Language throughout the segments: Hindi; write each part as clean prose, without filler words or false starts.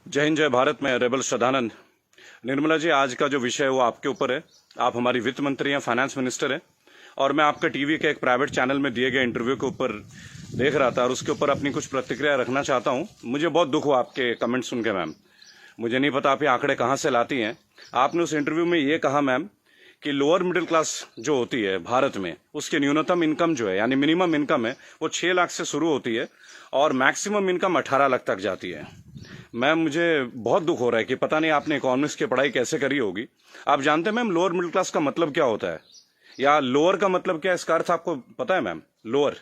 जय हिंद, जय भारत। मैं रेबल श्रद्धानंद। निर्मला जी, आज का जो विषय है वो आपके ऊपर है। आप हमारी वित्त मंत्री हैं, फाइनेंस मिनिस्टर हैं, और मैं आपका टीवी के एक प्राइवेट चैनल में दिए गए इंटरव्यू के ऊपर देख रहा था और उसके ऊपर अपनी कुछ प्रतिक्रिया रखना चाहता हूं। मुझे बहुत दुख हुआ आपके कमेंट सुन के मैम। मुझे नहीं पता आप ये आंकड़े कहाँ से लाती हैं। आपने उस इंटरव्यू में ये कहा मैम कि लोअर मिडिल क्लास जो होती है भारत में, उसकी न्यूनतम इनकम जो है यानी मिनिमम इनकम है वो 6 लाख से शुरू होती है और मैक्सिमम इनकम 18 लाख तक जाती है। मैम, मुझे बहुत दुख हो रहा है कि पता नहीं आपने इकोनॉमिक्स की पढ़ाई कैसे करी होगी। आप जानते हैं मैम लोअर मिडिल क्लास का मतलब क्या होता है, या लोअर का मतलब क्या है, इसका अर्थ आपको पता है मैम? लोअर,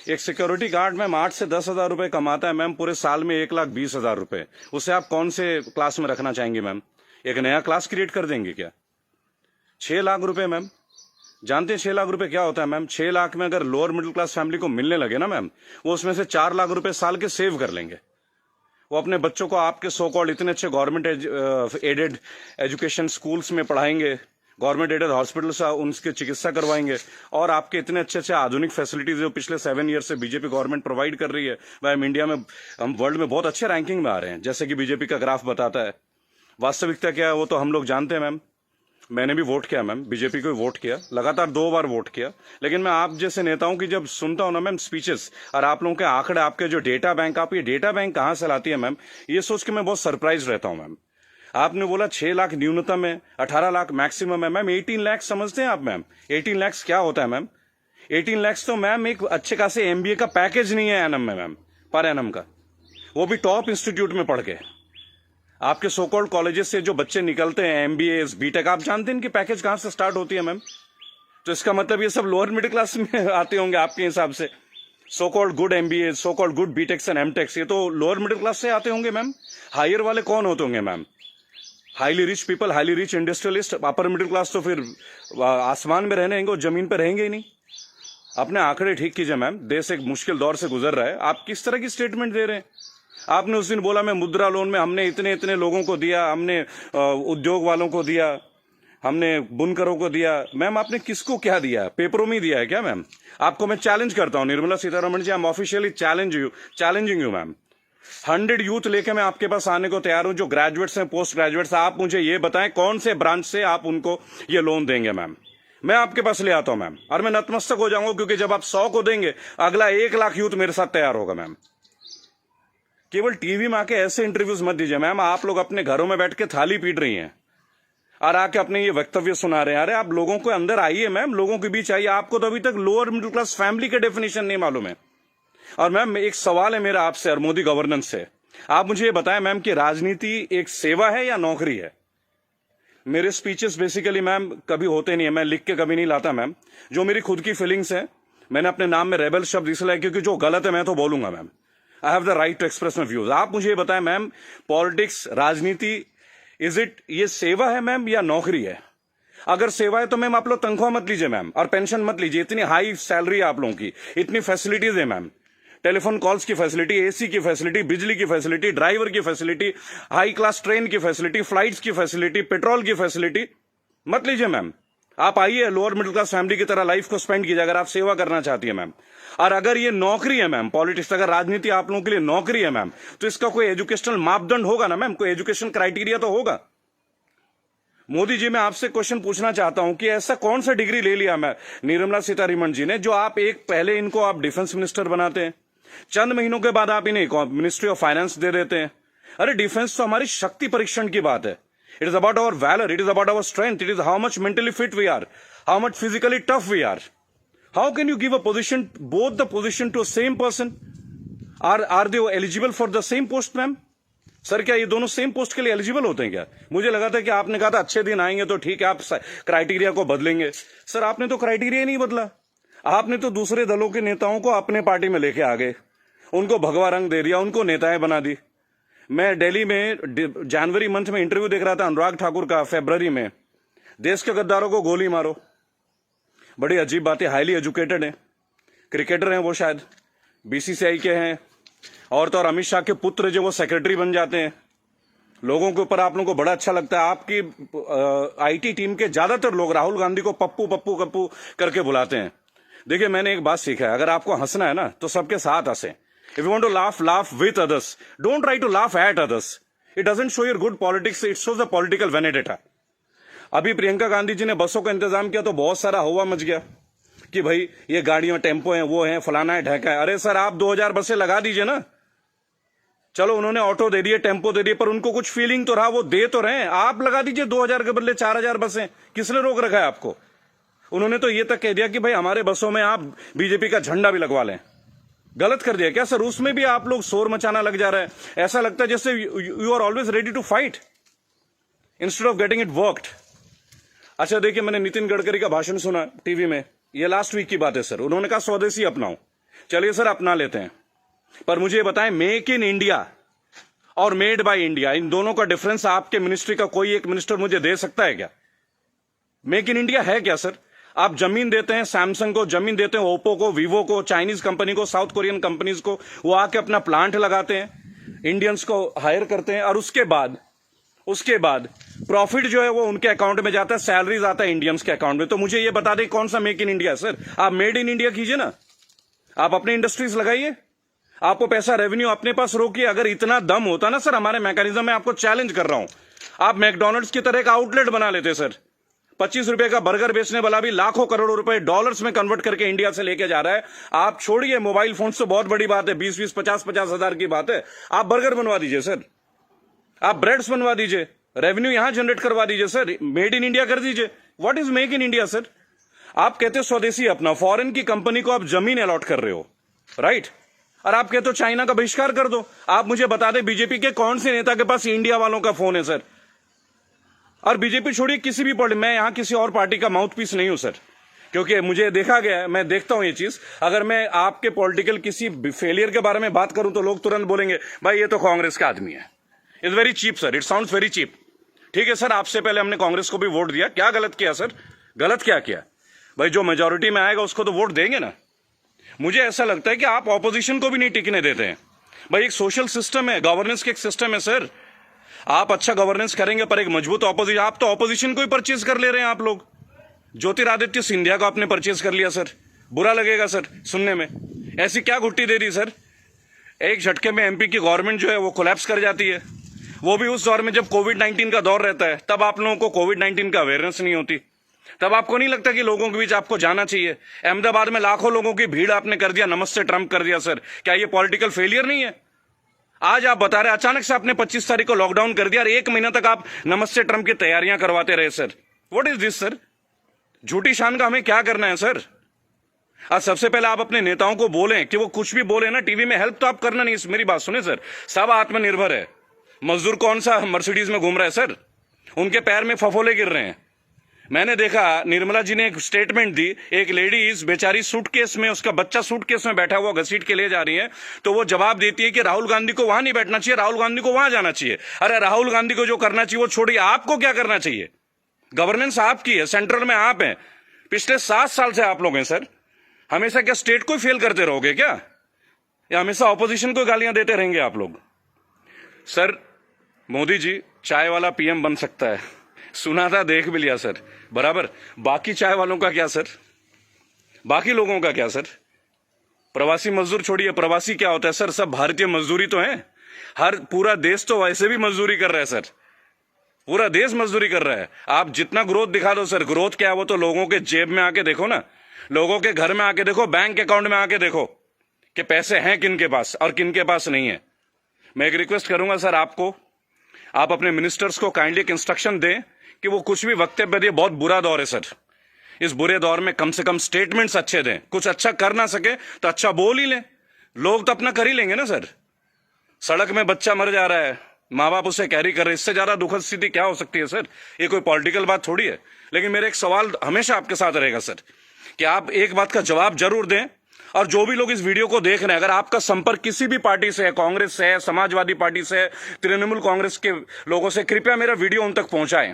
एक सिक्योरिटी गार्ड मैम 8 से 10 हजार रुपए कमाता है मैम, पूरे साल में 1,20,000 रुपए। उसे आप कौन से क्लास में रखना चाहेंगे मैम? एक नया क्लास क्रिएट कर देंगे क्या? 6 लाख रुपए मैम, जानते हैं 6 लाख रुपए क्या होता है मैम? 6 लाख में अगर लोअर मिडिल क्लास फैमिली को मिलने लगे ना मैम, वो उसमें से 4 लाख रुपए साल के सेव कर लेंगे। वो अपने बच्चों को आपके सो कॉल्ड इतने अच्छे गवर्नमेंट एडेड एजुकेशन स्कूल्स में पढ़ाएंगे, गवर्नमेंट एडेड हॉस्पिटल से उनकी चिकित्सा करवाएंगे, और आपके इतने अच्छे अच्छे आधुनिक फैसिलिटीज जो पिछले 7 ईयर से बीजेपी गवर्नमेंट प्रोवाइड कर रही है, वह हम इंडिया में, हम वर्ल्ड में बहुत अच्छे रैंकिंग में आ रहे हैं, जैसे कि बीजेपी का ग्राफ बताता है। वास्तविकता क्या है वो तो हम लोग जानते हैं मैम। मैंने भी वोट किया मैम, बीजेपी को वोट किया, लगातार 2 बार वोट किया। लेकिन मैं आप जैसे नेताओं की जब सुनता हूं ना मैम स्पीचेस, और आप लोगों के आंकड़े, आपके जो डेटा बैंक, आप ये डेटा बैंक कहां से लाती है मैम, ये सोच के मैं बहुत सरप्राइज रहता हूं मैम। आपने बोला 6 लाख न्यूनतम है, 18 लाख मैक्सिमम है मैम। 18 लाख समझते हैं आप मैम? 18 लाख क्या होता है मैम? 18 लाख तो मैम एक अच्छे खासे एमबीए का पैकेज नहीं है एनम में मैम, पर एनम का, वो भी टॉप इंस्टीट्यूट में पढ़ के। आपके सो कॉल्ड कॉलेजेस से जो बच्चे निकलते हैं, एमबीए, बीटेक, आप जानते हैं इनकी पैकेज कहां से स्टार्ट होती है मैम? तो इसका मतलब ये सब लोअर मिडिल क्लास में आते होंगे आपके हिसाब से। So called good MBA, so called good BTechs and MTechs, ये तो लोअर मिडिल क्लास से आते होंगे मैम। हायर वाले कौन होते होंगे ma'am? Highly rich people, highly rich industrialist. Upper middle class तो फिर आसमान में रहने और जमीन पर रहेंगे ही नहीं। अपने आंकड़े ठीक कीजिए मैम, देश एक मुश्किल दौर से गुजर रहा है। आप किस तरह की स्टेटमेंट दे रहे हैं? आपने उस दिन बोला मैं मुद्रा लोन में हमने इतने इतने लोगों को दिया, हमने उद्योग वालों को दिया, हमने बुनकरों को दिया। मैम आपने किसको क्या दिया? पेपरों में दिया है क्या मैम? आपको मैं चैलेंज करता हूं Nirmala Sitharaman ji, I am officially challenging you ma'am. 100 youth लेके मैं आपके पास आने को तैयार हूं, जो ग्रेजुएट्स हैं, पोस्ट ग्रेजुएट्स। आप मुझे ये बताएं कौन से ब्रांच से आप उनको ये लोन देंगे मैम? मैं आपके पास ले आता हूं मैम, और मैं नतमस्तक हो जाऊंगा, क्योंकि जब आप 100 को देंगे, अगला 1 लाख यूथ मेरे साथ तैयार होगा मैम। केवल टीवी में आके ऐसे इंटरव्यूज मत दीजिए मैम। आप लोग अपने घरों में बैठ के थाली पीट रही हैं और आके अपने ये वक्तव्य सुना रहे हैं। अरे आप लोगों को अंदर आइए मैम, लोगों के बीच आइए। आपको तो अभी तक लोअर मिडिल क्लास फैमिली के डेफिनेशन नहीं मालूम है। और मैम एक सवाल है मेरा आपसे और मोदी गवर्नेंस से, आप मुझे ये बताएं मैम कि राजनीति एक सेवा है या नौकरी है? मेरे स्पीचेस बेसिकली मैम कभी होते नहीं है, मैं लिख के कभी नहीं लाता मैम। जो मेरी खुद की फीलिंग्स है, मैंने अपने नाम में रेबल शब्द इसलिए, क्योंकि जो गलत है मैं तो बोलूंगा ma'am. I have the right to express my views. आप मुझे ये बताएं मैम, पॉलिटिक्स, राजनीति, इज इट, ये सेवा है मैम या नौकरी है? अगर सेवा है तो मैम आप लोग तनख्वाह मत लीजिए मैम, और पेंशन मत लीजिए। इतनी हाई सैलरी है आप लोगों की, इतनी फैसिलिटीज है मैम, टेलीफोन कॉल्स की फैसिलिटी, एसी की फैसिलिटी, बिजली की फैसिलिटी, ड्राइवर की फैसिलिटी, हाई क्लास ट्रेन की फैसिलिटी, फ्लाइट्स की फैसिलिटी, पेट्रोल की फैसिलिटी। मत लीजिए मैम। आप आइए, लोअर मिडिल क्लास फैमिली की तरह लाइफ को स्पेंड कीजिए, अगर आप सेवा करना चाहती है मैम। और अगर ये नौकरी है मैम, पॉलिटिक्स, अगर राजनीति आप लोगों के लिए नौकरी है मैम, तो इसका कोई एजुकेशनल मापदंड होगा ना मैम, कोई एजुकेशन क्राइटेरिया तो होगा। मोदी जी, मैं आपसे क्वेश्चन पूछना चाहता हूं कि ऐसा कौन सा डिग्री ले लिया मैं निर्मला सीतारमण जी ने, जो आप एक पहले इनको आप डिफेंस मिनिस्टर बनाते हैं, चंद महीनों के बाद आप इन्हें मिनिस्ट्री ऑफ फाइनेंस दे देते हैं। अरे डिफेंस तो हमारी शक्ति परीक्षण की बात है। It is about our valour, it is about our strength, it is how much mentally fit we are, how much physically tough we are. How can you give a position, both the position to same person? Are they eligible for the same post ma'am? Sir क्या ये दोनों सेम पोस्ट के लिए एलिजिबल होते हैं क्या? मुझे लगा था कि आपने कहा था अच्छे दिन आएंगे तो ठीक है, आप क्राइटेरिया को बदलेंगे। सर आपने तो क्राइटेरिया नहीं बदला, आपने तो दूसरे दलों के नेताओं को अपने पार्टी में लेके आ गए, उनको भगवा रंग दे दिया, उनको नेताएं बना दी। मैं दिल्ली में जनवरी मंथ में इंटरव्यू देख रहा था अनुराग ठाकुर का, फरवरी में, देश के गद्दारों को गोली मारो। बड़ी अजीब बात है, हाईली एजुकेटेड है, क्रिकेटर हैं वो, शायद बीसीसीआई के हैं, और तो और अमित शाह के पुत्र जो वो सेक्रेटरी बन जाते हैं। लोगों के ऊपर आप लोगों को बड़ा अच्छा लगता है। आपकी आईटी टीम के ज्यादातर लोग राहुल गांधी को पप्पू पप्पू कप्पू करके बुलाते हैं। देखिए मैंने एक बात सीखा है, अगर आपको हंसना है ना तो सबके साथ हंसे। If you want to laugh, laugh with others, don't try to laugh at others. It doesn't show your good politics, it shows the political vendetta. अभी प्रियंका गांधी जी ने बसों का इंतजाम किया तो बहुत सारा हवा मच गया कि भाई ये गाड़ियों टेम्पो हैं, वो हैं, फलाना है, ढहका है। अरे सर, आप 2000 बसें लगा दीजिए ना। चलो उन्होंने ऑटो दे दिए, टेम्पो दे दिए, पर उनको कुछ फीलिंग तो रहा, वो दे तो रहे हैं। आप लगा दीजिए 2000 के बदले 4000 बसें। किसने रोक रखा है आपको? उन्होंने तो ये तक कह दिया कि भाई हमारे बसों में आप बीजेपी का झंडा भी लगवा लें। गलत कर दिया क्या सर? उसमें भी आप लोग शोर मचाना लग जा रहा है। ऐसा लगता है जैसे you are always ready to fight instead of getting it worked. अच्छा देखिए, मैंने नितिन गडकरी का भाषण सुना टीवी में, ये लास्ट वीक की बात है सर। उन्होंने कहा स्वदेशी अपनाओ। चलिए सर, अपना लेते हैं, पर मुझे बताएं, मेक इन इंडिया और मेड बाय इंडिया, इन दोनों का डिफरेंस आपके मिनिस्ट्री का कोई एक मिनिस्टर मुझे दे सकता है क्या? मेक इन इंडिया है क्या सर? आप जमीन देते हैं सैमसंग को, जमीन देते हैं ओप्पो को, वीवो को, चाइनीज कंपनी को, साउथ कोरियन कंपनीज को, वो आके अपना प्लांट लगाते हैं, इंडियंस को हायर करते हैं, और उसके बाद प्रॉफिट जो है वो उनके अकाउंट में जाता है, सैलरीज आता है इंडियंस के अकाउंट में। तो मुझे ये बता दें कौन सा मेक इन इंडिया सर? आप मेड इन इंडिया कीजिए ना, आप अपने इंडस्ट्रीज लगाइए, आपको पैसा रेवेन्यू अपने पास रोकिए। अगर इतना दम होता ना सर हमारे मैकेनिज्म में, आपको चैलेंज कर रहा हूं, आप मैकडोनल्ड्स की तरह एक आउटलेट बना लेते सर। 25 रुपए का बर्गर बेचने वाला भी लाखों करोड़ों रुपए डॉलर्स में कन्वर्ट करके इंडिया से लेके जा रहा है। आप छोड़िए मोबाइल फोन तो बहुत बड़ी बात है, 20-20, 50-50 हजार की बात है। आप बर्गर बनवा दीजिए सर, आप ब्रेड्स बनवा दीजिए, रेवेन्यू यहां जनरेट करवा दीजिए सर, मेड इन इंडिया कर दीजिए। What is make in India sir? आप कहते हो स्वदेशी अपना, फॉरेन की कंपनी को आप जमीन अलॉट कर रहे हो, राइट? और आप कहते हो चाइना का बहिष्कार कर दो। आप मुझे बता दें बीजेपी के कौन से नेता के पास इंडिया वालों का फोन है सर? और बीजेपी छोड़िए, किसी भी पार्टी, मैं यहां किसी और पार्टी का माउथ पीस नहीं हूं सर, क्योंकि मुझे देखा गया है, मैं देखता हूं ये चीज। अगर मैं आपके पॉलिटिकल किसी फेलियर के बारे में बात करूं तो लोग तुरंत बोलेंगे भाई ये तो कांग्रेस का आदमी है। It's very cheap sir, it sounds very cheap. ठीक है सर, आपसे पहले हमने कांग्रेस को भी वोट दिया, क्या गलत किया सर? गलत क्या किया भाई? जो मेजोरिटी में आएगा उसको तो वोट देंगे ना। मुझे ऐसा लगता है कि आप ऑपोजिशन को भी नहीं टिकने देते हैं। भाई एक सोशल सिस्टम है, गवर्नेंस के एक सिस्टम है सर। आप अच्छा गवर्नेंस करेंगे पर एक मजबूत ऑपोजिशन, आप तो ऑपोजिशन को ही परचेज कर ले रहे हैं आप लोग। ज्योतिरादित्य सिंधिया को आपने परचेज कर लिया सर, बुरा लगेगा सर सुनने में। ऐसी क्या घुट्टी दे दी सर? एक झटके में एमपी की गवर्नमेंट जो है वो कोलैप्स कर जाती है, वो भी उस दौर में जब कोविड-19 का दौर रहता है। तब आप लोगों को कोविड-19 का अवेयरनेस नहीं होती, तब आपको नहीं लगता कि लोगों के बीच आपको जाना चाहिए। अहमदाबाद में लाखों लोगों की भीड़ आपने कर दिया, नमस्ते ट्रंप कर दिया सर। क्या ये पॉलिटिकल फेलियर नहीं है? आज आप बता रहे अचानक से आपने 25 तारीख को लॉकडाउन कर दिया और 1 महीना तक आप नमस्ते ट्रंप की तैयारियां करवाते रहे sir. What is this sir? झूठी शान का हमें क्या करना है सर? आज सबसे पहले आप अपने नेताओं को बोलें कि वो कुछ भी बोले ना टीवी में, हेल्प तो आप करना नहीं। मेरी बात सुने सर, सब आत्मनिर्भर है। मजदूर कौन सा मर्सिडीज में घूम रहा है सर? उनके पैर में फफोले गिर रहे हैं। मैंने देखा निर्मला जी ने एक स्टेटमेंट दी, एक लेडीज बेचारी सूटकेस में, उसका बच्चा सूटकेस में बैठा हुआ घसीट के ले जा रही है, तो वो जवाब देती है कि राहुल गांधी को वहां नहीं बैठना चाहिए, राहुल गांधी को वहां जाना चाहिए। अरे राहुल गांधी को जो करना चाहिए वो छोड़िए, आपको क्या करना चाहिए? गवर्नेंस आपकी है, सेंट्रल में आप हैं, पिछले 7 साल से आप लोग हैं सर। हमेशा क्या स्टेट को फेल करते रहोगे क्या, या हमेशा ऑपोजिशन को गालियां देते रहेंगे आप लोग? सर मोदी जी चाय वाला पीएम बन सकता है, सुना था, देख भी लिया सर, बराबर। बाकी चाय वालों का क्या सर? बाकी लोगों का क्या सर? प्रवासी मजदूर छोड़िए, प्रवासी क्या होता है सर? सब भारतीय मजदूरी तो है। हर पूरा देश तो वैसे भी मजदूरी कर रहा है सर, पूरा देश मजदूरी कर रहा है। आप जितना ग्रोथ दिखा दो सर, ग्रोथ क्या है वो तो लोगों के जेब में आके देखो ना, लोगों के घर में आके देखो, बैंक अकाउंट में आके देखो कि पैसे हैं किन के पास और किन के पास नहीं है। मैं एक रिक्वेस्ट करूंगा सर आपको, आप अपने मिनिस्टर्स को काइंडली एक इंस्ट्रक्शन दें कि वो कुछ भी वक्तव्य दे। बहुत बुरा दौर है सर, इस बुरे दौर में कम से कम स्टेटमेंट्स अच्छे दें। कुछ अच्छा कर ना सके तो अच्छा बोल ही लें, लोग तो अपना कर ही लेंगे ना सर। सड़क में बच्चा मर जा रहा है, माँ बाप उसे कैरी कर रहे हैं, इससे ज्यादा दुखद स्थिति क्या हो सकती है सर? ये कोई पॉलिटिकल बात थोड़ी है। लेकिन मेरा एक सवाल हमेशा आपके साथ रहेगा सर, कि आप एक बात का जवाब जरूर दें। और जो भी लोग इस वीडियो को देख रहे हैं, अगर आपका संपर्क किसी भी पार्टी से है, कांग्रेस से है, समाजवादी पार्टी से है, तृणमूल कांग्रेस के लोगों से, कृपया मेरा वीडियो उन तक पहुंचाएं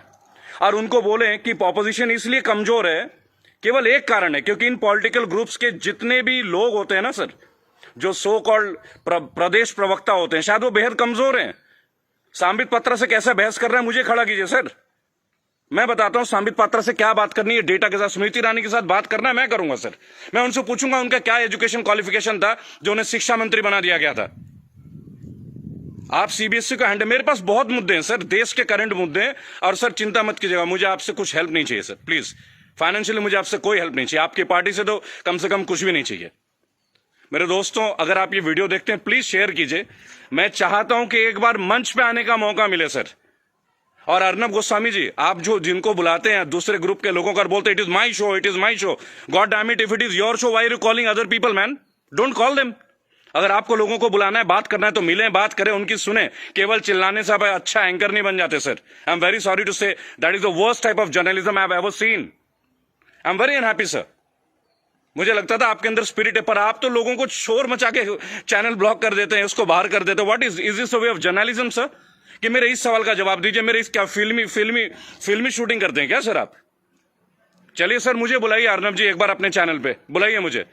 और उनको बोलें कि ऑपोजिशन इसलिए कमजोर है, केवल एक कारण है, क्योंकि इन पॉलिटिकल ग्रुप्स के जितने भी लोग होते हैं ना सर, जो सो कॉल्ड प्रदेश प्रवक्ता होते हैं, शायद वो बेहद कमजोर हैं। सांबित पात्रा से कैसा बहस कर रहा है मुझे खड़ा कीजिए सर, मैं बताता हूं सांबित पात्रा से क्या बात करनी है, डेटा के साथ। स्मृति ईरानी के साथ बात करना है, मैं करूंगा सर। मैं उनसे पूछूंगा उनका क्या एजुकेशन क्वालिफिकेशन था जो उन्हें शिक्षा मंत्री बना दिया गया था। आप सीबीएसई को हैंडल, मेरे पास बहुत मुद्दे हैं सर, देश के करंट मुद्दे हैं। और सर चिंता मत कीजिएगा, मुझे आपसे कुछ हेल्प नहीं चाहिए सर, प्लीज। फाइनेंशियली मुझे आपसे कोई हेल्प नहीं चाहिए, आपकी पार्टी से तो कम से कम कुछ भी नहीं चाहिए। मेरे दोस्तों, अगर आप ये वीडियो देखते हैं प्लीज शेयर कीजिए। मैं चाहता हूं कि एक बार मंच पे आने का मौका मिले सर। और अर्नब गोस्वामी जी, आप जो जिनको बुलाते हैं दूसरे ग्रुप के लोगों को, बोलते it is my show, it is my show, god damn it, if it is your show why are you calling other people man? Don't call them. अगर आपको लोगों को बुलाना है, बात करना है तो मिलें, बात करें, उनकी सुने। केवल चिल्लाने से आप अच्छा एंकर नहीं बन जाते sir. I am very sorry to say that is the worst type of journalism I have ever seen. I am very unhappy sir. मुझे लगता था आपके अंदर स्पिरिट है, पर आप तो लोगों को शोर मचा के चैनल ब्लॉक कर देते हैं, उसको बाहर कर देते हैं। What is this way of journalism sir? कि मेरे इस सवाल का जवाब दीजिए। मेरे इस क्या फिल्मी शूटिंग करते हैं क्या सर आप? चलिए सर, मुझे बुलाइए अर्नब जी, एक बार अपने चैनल पे बुलाइए मुझे।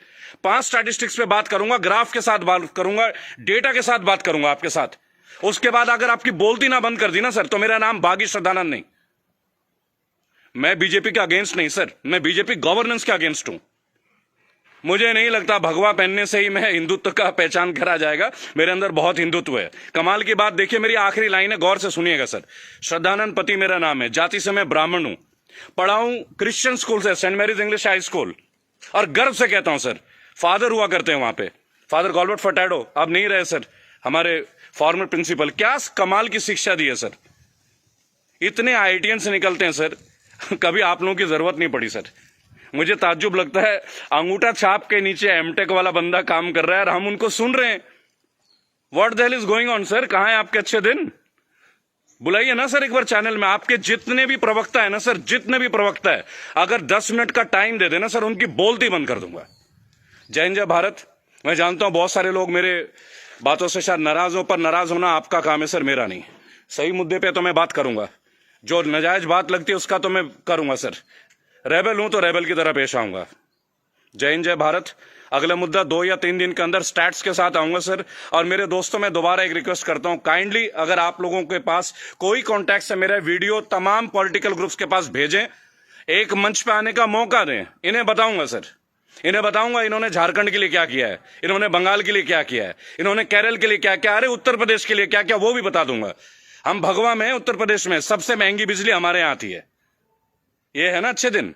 5 स्टैटिस्टिक्स पे बात करूंगा, ग्राफ के साथ बात करूंगा, डेटा के साथ बात करूंगा आपके साथ। उसके बाद अगर आपकी बोलती ना बंद कर दी ना सर, तो मेरा नाम बागी श्रद्धानंद नहीं। मैं बीजेपी के अगेंस्ट नहीं सर, मैं बीजेपी गवर्नेंस के अगेंस्ट हूं। मुझे नहीं लगता भगवा पहनने से ही मैं हिंदुत्व का पहचान करा जाएगा। मेरे अंदर बहुत हिंदुत्व है। कमाल की बात देखिए, मेरी आखिरी लाइन है, गौर से सुनिएगा सर। श्रद्धानंद पति मेरा नाम है, जाति से मैं ब्राह्मण हूं, पढ़ा हूं क्रिश्चियन स्कूल से, saint Mary's English high school, और गर्व से कहता हूं सर, फादर हुआ करते हैं वहां पे, फादर गॉल्बर्ट फर्टैडो, अब नहीं रहे सर, हमारे फॉर्मर प्रिंसिपल। क्या कमाल की शिक्षा दी है सर। इतने आईआईटीएन से निकलते हैं सर, कभी आप लोगों की जरूरत नहीं पड़ी सर। मुझे ताज्जुब लगता है, अंगूठा छाप के नीचे एमटेक वाला बंदा काम कर रहा है और हम उनको सुन रहे हैं। What the hell is going on sir? कहां है आपके अच्छे दिन? बुलाइए ना सर एक बार चैनल में। आपके जितने भी प्रवक्ता है ना सर, जितने भी प्रवक्ता है, अगर 10 मिनट का टाइम दे देना सर, उनकी बोलती बंद कर दूंगा। जय हिंद, जय भारत। मैं जानता हूं बहुत सारे लोग मेरे बातों से शायद नाराज हो, पर नाराज होना आपका काम है सर, मेरा नहीं। सही मुद्दे पे तो मैं बात करूंगा, जो नाजायज बात लगती है उसका तो मैं करूंगा सर। रेबल हूं तो रेबल की तरह पेश आऊंगा। जय हिंद, जय भारत। अगला मुद्दा 2 या 3 दिन के अंदर स्टैट्स के साथ आऊंगा सर। और मेरे दोस्तों, मैं दोबारा एक रिक्वेस्ट करता हूं, काइंडली अगर आप लोगों के पास कोई कॉन्टैक्ट है, मेरा वीडियो तमाम पॉलिटिकल ग्रुप्स के पास भेजें, एक मंच पे आने का मौका दें। इन्हें बताऊंगा सर, इन्हें बताऊंगा इन्होंने झारखंड के लिए क्या किया है, इन्होंने बंगाल के लिए क्या किया है, इन्होंने केरल के लिए क्या क्या, अरे उत्तर प्रदेश के लिए क्या क्या, वो भी बता दूंगा। हम भगवा में, उत्तर प्रदेश में सबसे महंगी बिजली हमारे यहां आती है। ये है ना अच्छे दिन।